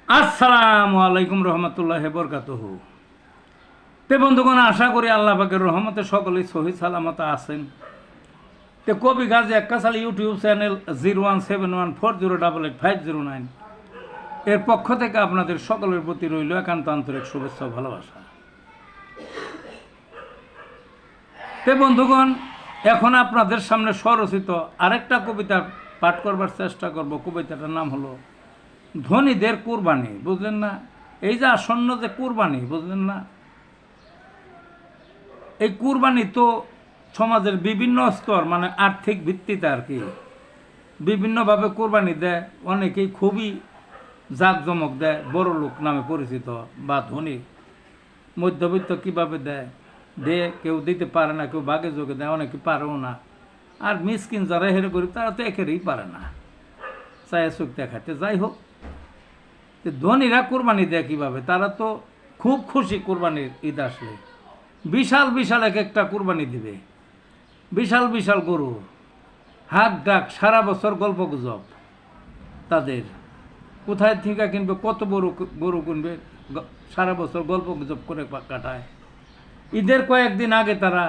আসসালামু আলাইকুম রহমতুল্লাহ বরকাতুহু। তে বন্ধুগণ, আশা করি আল্লাহ পাকের রহমতে সকলেই সহি সালামত আছেন। তে কবি গাজী এক্কাসাল ইউটিউব চ্যানেল 017140885009 এর পক্ষ থেকে আপনাদের সকলের প্রতি রইল একান্ত আন্তরিক শুভেচ্ছা ও ভালোবাসা। তে বন্ধুগণ, এখন আপনাদের সামনে স্বরচিত আরেকটা কবিতা পাঠ করবার চেষ্টা করব। কবিতাটার নাম হলো ধনীদের কুরবানি। বুঝলেন না? এই যে আসন্ন যে কুরবানি, বুঝলেন না? এই কুরবানি তো সমাজের বিভিন্ন স্তর, মানে আর্থিক ভিত্তিতে আর কি, বিভিন্নভাবে কুরবানি দেয়। অনেকেই খুবই জাঁকজমক দেয়, বড় লোক নামে পরিচিত বা ধনী। মধ্যবিত্ত কীভাবে দেয়, কেউ দিতে পারে না, কেউ বাগে যোগে দেয়, অনেকে পারেও না। আর মিসকিন যারা হেরে গরিব তারা তো একেরই পারে না, চায় চোখ দেখাতে। যাই হোক, ধনীরা কোরবানি দেয় কীভাবে? তারা তো খুব খুশি কোরবানির ঈদ আসলে। বিশাল বিশাল এক একটা কোরবানি দিবে, বিশাল বিশাল গরু, হাক ডাক, সারা বছর গল্প গুজব। তাদের কোথায় থেকে কিনবে, কত বড় গরু কিনবে, সারা বছর গল্প গুজব করে কাটায়। ঈদের কয়েকদিন আগে তারা,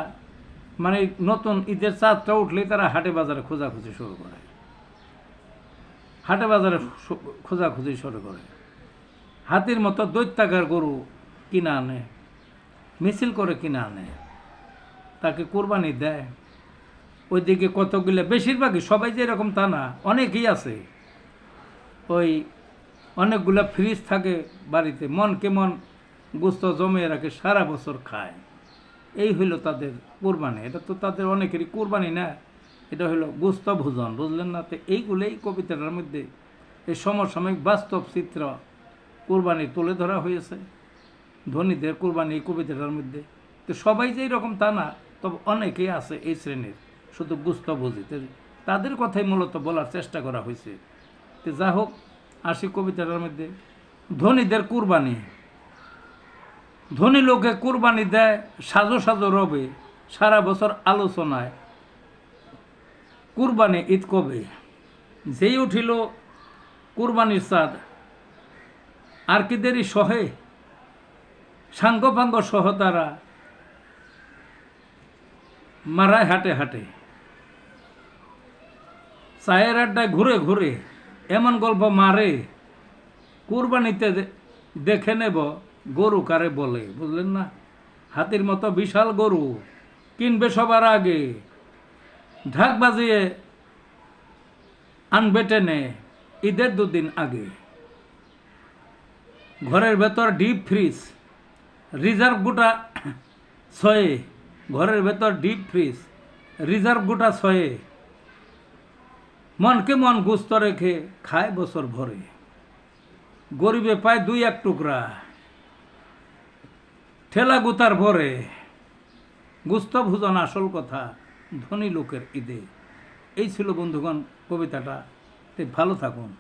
মানে নতুন ঈদের চাঁদটা উঠলেই তারা হাটে বাজারে খোঁজাখুঁজি শুরু করে, হাটে বাজারে খোঁজাখুঁজি শুরু করে। হাতির মতো দৈত্যাকার গরু কিনা আনে, মিছিল করে কিনা আনে, তাকে কোরবানি দেয়। ওইদিকে কতগুলো, বেশিরভাগই, সবাই যে এরকম তা না, অনেকেই আছে ওই অনেকগুলো ফ্রিজ থাকে বাড়িতে, মন কেমন গোস্ত জমে রাখে, সারা বছর খায়। এই হইল তাদের কোরবানি। এটা তো তাদের অনেকেরই কোরবানি না, এটা হলো গোস্ত ভোজন। বুঝলেন না? তো এইগুলোই কবিতাটার মধ্যে এই সমসাময়িক বাস্তব চিত্র কোরবানি তুলে ধরা হয়েছে, ধনীদের কোরবানি এই কবিতাটার মধ্যে। তো সবাই যে এরকম তা না, তবে অনেকেই আছে এই শ্রেণীর, শুধু গুস্তভোজী। তাদের কথাই মূলত বলার চেষ্টা করা হয়েছে। তো যা হোক, আসি কবিতাটার মধ্যে। ধনীদের কোরবানি। ধনী লোকে কোরবানি দেয় সাজো সাজো রবে, সারা বছর আলোচনায় কুরবানি ঈদ কবে। যেই উঠিল কুরবানির চাঁদ, আর কি দেরি সহে, সাঙ্গপাঙ্গ সহ তারা মারায় হাটে হাটে, চায়ের আড্ডায় ঘুরে ঘুরে এমন গল্প মারে, কুরবানিতে দেখে নেব গরু কারে বলে। বুঝলেন না? হাতির মতো বিশাল গরু কিনবে সবার আগে, ঢাক বাজিয়ে আনবে টেনে ঈদের দুদিন আগে। ঘরের ভেতর ডিপ ফ্রিজ, রিজার্ভ গোটা ছয়ে, ঘরের ভেতর ডিপ ফ্রিজ, রিজার্ভ গোটা ছয়ে, মনকে মন গুস্ত রেখে খায় বছর ভরে। গরিবে পায় দুই এক টুকরা, ঠেলা গুতার ভরে। গুস্ত ভোজন আসল কথা ধনী লোকের ঈদে। এই ছিল বন্ধুগণ কবিতাটা। ভালো থাকুন।